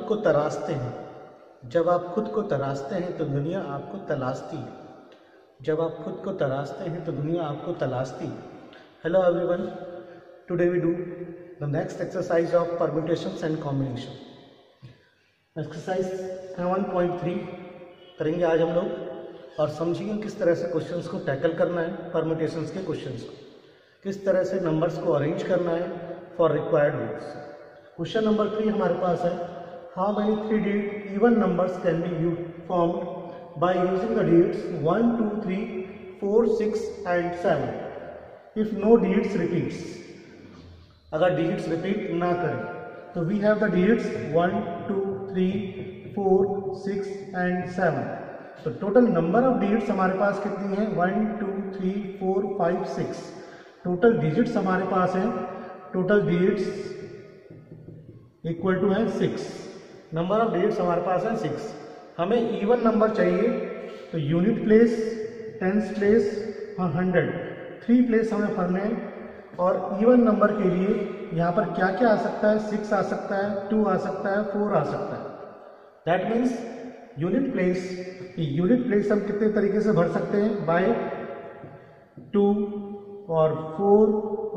खुद को तराशते हैं, जब आप खुद को तराशते हैं तो दुनिया आपको तलाशती है, जब आप खुद को तराशते हैं तो दुनिया आपको तलाशती है। Hello everyone, today we do the next exercise of permutations and combination. Exercise 7.3 करेंगे आज हम लोग, और समझिए किस तरह से क्वेश्चंस को टैकल करना है, परम्यूटेशंस के क्वेश्चंस को किस तरह से नंबर्स को अरेंज करना है for required routes. Question number 3 हमारे पास है, how many 3 even numbers can be formed by using the digits 1, 2, 3, 4, 6 and 7 if no digits repeats. अगर डिजिट्स रिपीट ना करें तो we have the digits 1, 2, 3, 4, 6 and 7। तो टोटल नंबर ऑफ डिजिट्स हमारे पास कितनी है? 1, 2, 3, 4, 5, 6। टोटल डिजिट्स हमारे पास है, टोटल डिजिट्स इक्वल टू है 6। नंबर ऑफ डिजिट्स हमारे पास है 6। हमें इवन नंबर चाहिए तो यूनिट प्लेस, टेंस प्लेस और 100 3 प्लेस हमें भरने हैं। और इवन नंबर के लिए यहाँ पर क्या क्या आ सकता है? 6 आ सकता है, 2 आ सकता है, 4 आ सकता है। दैट मीन्स यूनिट प्लेस हम कितने तरीके से भर सकते हैं? बाय 2 और 4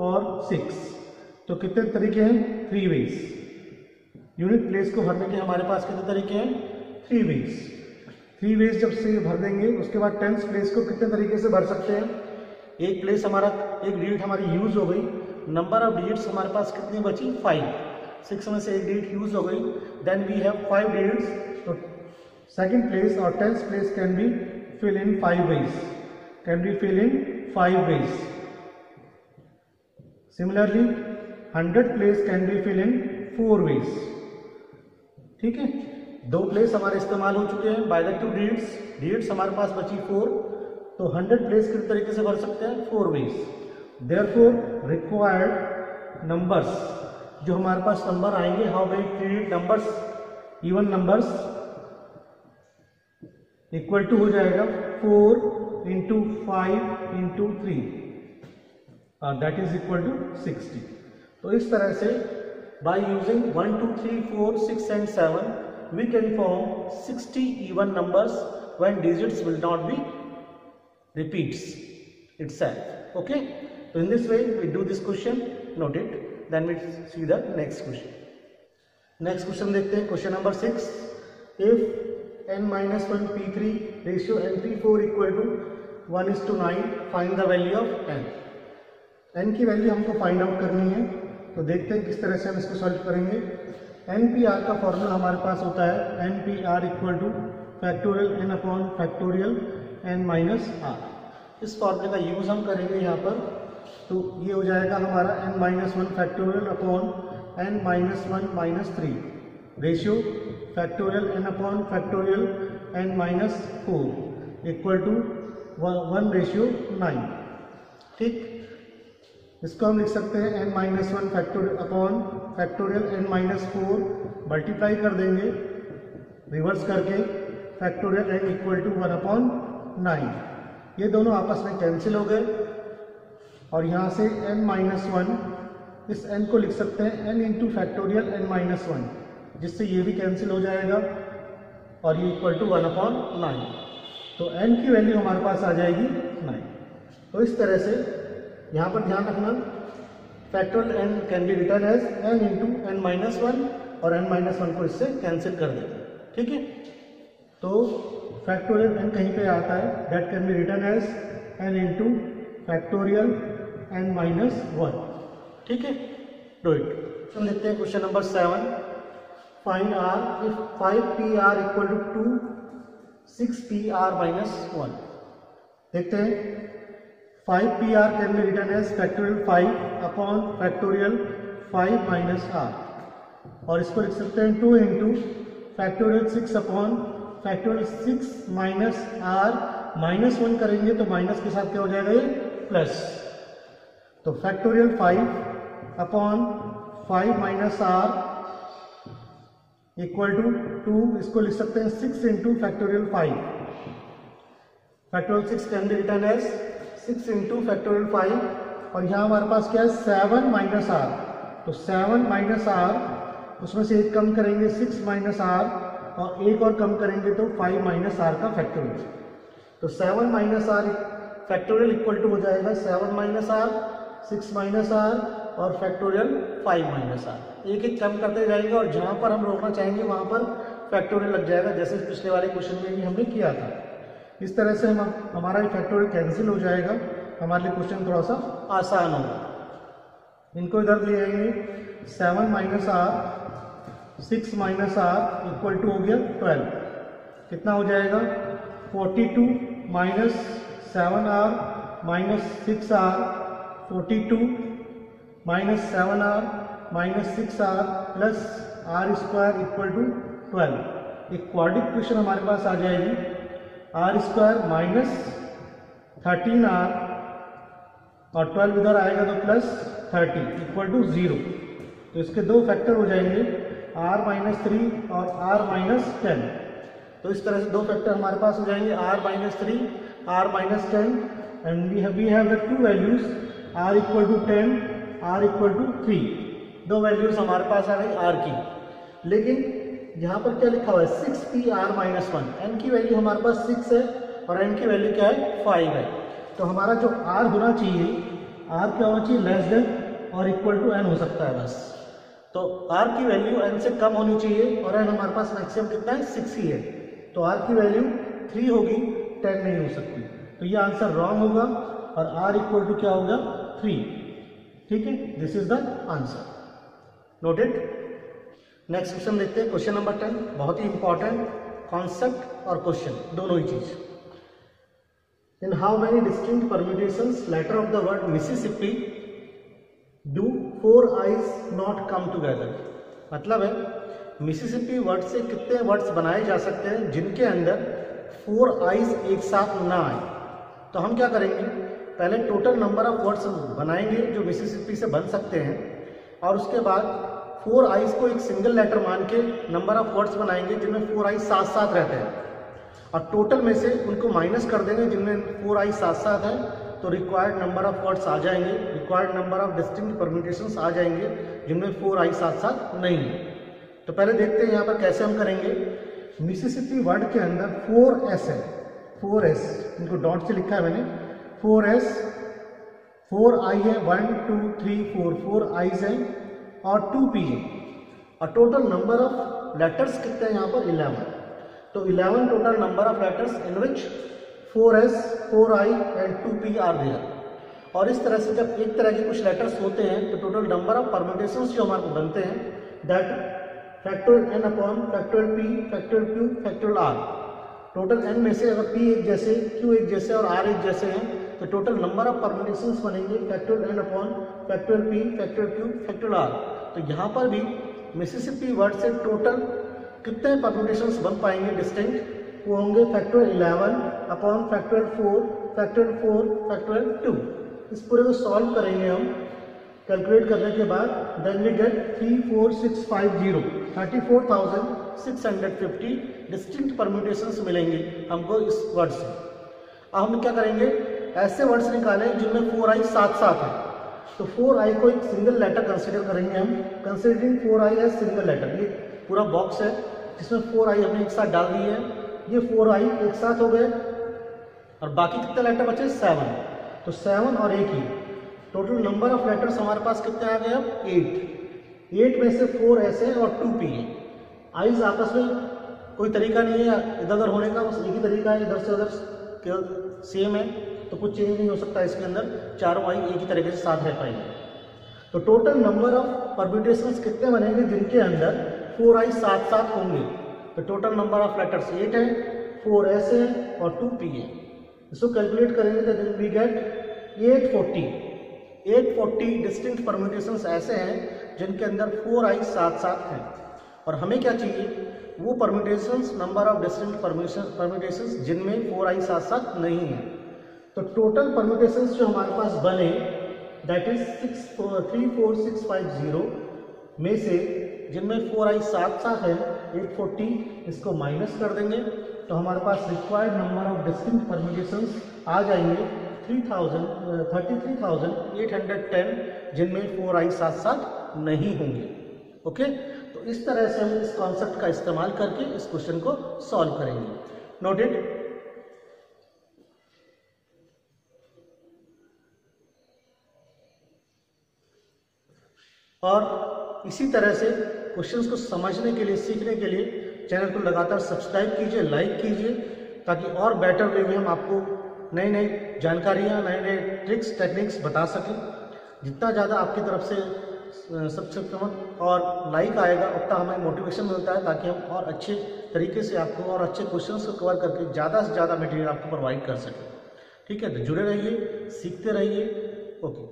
और 6। तो कितने तरीके हैं? 3 वेज। यूनिट प्लेस को भरने के हमारे पास कितने तरीके हैं? 3 वेज। 3 वेज जब से भर देंगे उसके बाद टेंस प्लेस को कितने तरीके से भर सकते हैं? एक प्लेस हमारा, एक डिजिट हमारी यूज हो गई, नंबर ऑफ डिजिट्स हमारे पास कितनी बची? 5। 6 में से एक डिजिट यूज हो गई, देन वी हैव 5 डिजिट्स। तो सेकंड प्लेस और tens place can be fill in 5 ways, similarly 100 place can be fill in 4 ways. ठीक है, 2 प्लेस हमारे इस्तेमाल हो चुके हैं बाय द 2 डिजिट्स हमारे पास बची 4। तो 100 प्लेस किस तरीके से भर सकते हैं? 4 वेज। देयरफॉर रिक्वायर्ड नंबर्स, जो हमारे पास नंबर आएंगे, how many 3 numbers, even numbers, equal to हो जाएगा 4 × 5 × 3, दैट इज इक्वल टू 60। तो इस तरह से by using 1, 2, 3, 4, 6 and 7 we can form 60 even numbers when digits will not be repeats itself. Okay, so in this way we do this question, note it, then we see the next question. Next question देखते हैं, question number 6, if n-1 p3 ratio n p4 equal to 1:9 find the value of n। n की value हमको find out करनी है, तो देखते हैं किस तरह से हम इसको सॉल्व करेंगे। npr का फॉर्मूला हमारे पास होता है npr equal to factorial n upon factorial n minus r. इस फॉर्मूले का यूज हम करेंगे यहाँ पर, तो ये हो जाएगा हमारा n-1 factorial upon n-1 -3 ratio factorial n upon factorial n-4 equal to 1:9। ठीक, इसको हम लिख सकते हैं n-1 factorial upon factorial n-4 multiply कर देंगे रिवर्स करके फैक्टोरियल n इक्वल टू 1/9। ये दोनों आपस में कैंसिल हो गए, और यहाँ से n-1, इस n को लिख सकते हैं n × फैक्टोरियल n-1, जिससे ये भी कैंसिल हो जाएगा और ये इक्वल टू 1/9। तो n की वैल्यू हमारे पास आ जाएगी 9। तो इस तरह से यहाँ पर ध्यान रखना, factorial n can be written as n × n-1, और n-1 को इससे कैंसिल कर देंगे। ठीक है, तो फैक्टोरियल n कहीं पे आता है, that can be written as n × factorial n-1। ठीक है, डू इट। हम देखते हैं question number 7, find r if 5pr equal to 6pr - 1। देखते हैं, 5pr can be written as factorial 5 upon factorial 5 - r, और इसको लिख सकते हैं 2 × factorial 6 upon factorial 6 minus r, -1 करेंगे तो माइनस के साथ क्या हो जाएगा? ये प्लस। तो factorial 5 upon 5 - r equal to 2, इसको लिख सकते हैं 6 × factorial 5। Factorial 6 can be written as 6 × factorial 5, और यहाँ हमारे पास क्या है? 7 - आर। तो 7 - आर उसमें से एक कम करेंगे 6 माइनस आर, और एक और कम करेंगे तो 5 माइनस आर का फैक्टोरियल। तो 7 minus r factorial equal to हो जाएगा 7 माइनस आर, 6 माइनस आर और फैक्टोरियल 5 माइनस आर। एक एक कम करते जाएंगे और जहाँ पर हम रोकना चाहेंगे वहाँ पर फैक्टोरियल लग जाएगा, जैसे पिछले वाले क्वेश्चन में भी हमने किया था। इस तरह से हमारा फैक्टोरियल कैंसिल हो जाएगा, हमारे लिए क्वेश्चन थोड़ा सा आसान होगा। इनको इधर ले आएंगे, 7 minus r 6 minus r equal to हो गया 12। कितना हो जाएगा 42 minus 7r minus 6r, 42 minus 7r minus 6r plus r square equal to 12। एक क्वाड्रिक इक्वेशन हमारे पास आ जाएगी, आर स्क्वायर माइनस 13r और 12 इधर आएगा तो प्लस 30 इक्वल टू 0। तो इसके दो फैक्टर हो जाएंगे, r माइनस 3 और r माइनस 10। तो इस तरह से दो फैक्टर हमारे पास हो जाएंगे, r minus 3, r minus 10, and we have the two values r equal to 10, r equal to 3। दो वैल्यूज हमारे पास आ गई r की। लेकिन यहाँ पर क्या लिखा हुआ है 6pr माइनस 1। n की वैल्यू हमारे पास 6 है और n की वैल्यू क्या है 5 है। तो हमारा जो r होना चाहिए, r क्या होना चाहिए लेस देन और इक्वल टू n हो सकता है बस। तो r की वैल्यू n से कम होनी चाहिए और n हमारे पास मैक्सिमम कितना है 6 ही है। तो r की वैल्यू 3 होगी, 10 नहीं हो सकती। तो ये आंसर रॉन्ग होगा और r इक्वल टू क्या होगा 3। ठीक है, this is the answer. Noted. Next question देखते हैं, क्वेश्चन नंबर 10। बहुत ही इंपॉर्टेंट कॉन्सेप्ट और क्वेश्चन दोनों ही चीज। In how many distinct permutations letter of the word Mississippi do 4 I's not come together. मतलब है मिसिसिपी वर्ड से कितने वर्ड्स बनाए जा सकते हैं जिनके अंदर 4 आइज एक साथ ना आए। तो हम क्या करेंगे, पहले टोटल नंबर ऑफ वर्ड्स बनाएंगे जो मिसिसिपी से बन सकते हैं, और उसके बाद 4 आइज को एक सिंगल लेटर मान के नंबर ऑफ वर्ड्स बनाएंगे जिनमें 4 आइज साथ साथ रहते हैं, और टोटल में से उनको माइनस कर देंगे जिनमें 4 आइज साथ साथ है। तो रिक्वायर्ड नंबर ऑफ वर्ड्स आ जाएंगे, required number of distinct permutations आ जाएंगे जिनमें 4 आइज साथ साथ नहीं है। तो पहले देखते हैं यहाँ पर कैसे हम करेंगे। मिसिसिपी वर्ड के अंदर 4s है, 4s, इनको डॉट से लिखा है मैंने, 4s, 4 आई है, 1 2 3 4 आइज है और 2p है, और टोटल नंबर ऑफ लेटर्स कितने हैं यहाँ पर 11। तो 11 total number of letters in which 4s 4i and 2p are there. और इस तरह से जब एक तरह के कुछ लेटर्स होते हैं तो टोटल नंबर ऑफ परम्यूटेशंस जो हमारे बनते हैं that factorial n upon factorial p factorial q factorial r। Total n में से अगर p एक जैसे, q एक जैसे और r एक जैसे हैं तो टोटल नंबर ऑफ परम्यूटेशंस बनेंगे factorial n upon factorial p factorial q factorial r। तो यहाँ पर भी मिसिसिपी वर्ड से टोटल कितने परम्यूटेशंस बन पाएंगे डिस्टिंक्ट, वो होंगे फैक्टोरियल 11 अपॉन फैक्टोरियल 4 फैक्टोरियल 2। इस पूरे को सॉल्व करेंगे हम कैलकुलेट करने के बाद, then we get 34650 34,650 distinct permutations मिलेंगे हमको इस वर्ड से। अब हम क्या करेंगे, ऐसे वर्ड्स निकालें जिनमें 4 आई साथ साथ है। तो 4 आई को एक सिंगल लेटर कंसिडर करेंगे हम, considering 4 I as single letter. ये पूरा बॉक्स है जिसमें 4 आई हमने एक साथ डाल दिए हैं, ये 4 आई एक साथ हो गए और बाकी कितने लेटर बचे 7। तो 7 और 1 ही, टोटल नंबर ऑफ लेटर्स हमारे पास कितने आ गए अब 8। 8 में से 4 ऐसे हैं और 2p है। आइज आपस में कोई तरीका नहीं है इधर उधर होने का, बस एक ही तरीका है, इधर से उधर सेम है, तो कुछ चेंज नहीं हो सकता इसके अंदर, चारों आई एक ही तरीके से साथ रह पाएंगे। तो टोटल नंबर ऑफ परम्यूटेशंस कितने बनेंगे जिनके अंदर 4 आई साथ साथ होंगे। तो टोटल नंबर ऑफ लेटर्स 8 है, 4 ऐसे है और 2p है। इसको कैलकुलेट करेंगे तो वी गेट 840 डिस्टिंक्ट परम्यूटेशंस ऐसे हैं जिनके अंदर 4 आई साथ साथ हैं। और हमें क्या चाहिए, वो permutations, number of distinct permutations जिनमें 4 आई साथ साथ नहीं है। तो टोटल परम्यूटेशंस जो हमारे पास बने दैट इज 34650 में से जिनमें 4 आई साथ साथ है 840, इसको माइनस कर देंगे तो हमारे पास required number of distinct permutations आ जाएंगे 33,810 जिनमें 4 आई साथ साथ नहीं होंगे। ओके, तो इस तरह से हम इस कॉन्सेप्ट का इस्तेमाल करके इस क्वेश्चन को सॉल्व करेंगे। नोटेड। और इसी तरह से क्वेश्चंस को समझने के लिए, सीखने के लिए चैनल को लगातार सब्सक्राइब कीजिए, लाइक कीजिए, ताकि और बेटर वे में हम आपको नई नई जानकारियाँ, नए नए ट्रिक्स, टेक्निक्स बता सकें। जितना ज़्यादा आपकी तरफ से सब्सक्राइब और लाइक आएगा उतना हमें मोटिवेशन मिलता है, ताकि हम और अच्छे तरीके से आपको और अच्छे क्वेश्चंस को कवर करके ज़्यादा से ज़्यादा मटेरियल आपको प्रोवाइड कर सकें। ठीक है, तो जुड़े रहिए, सीखते रहिए। ओके।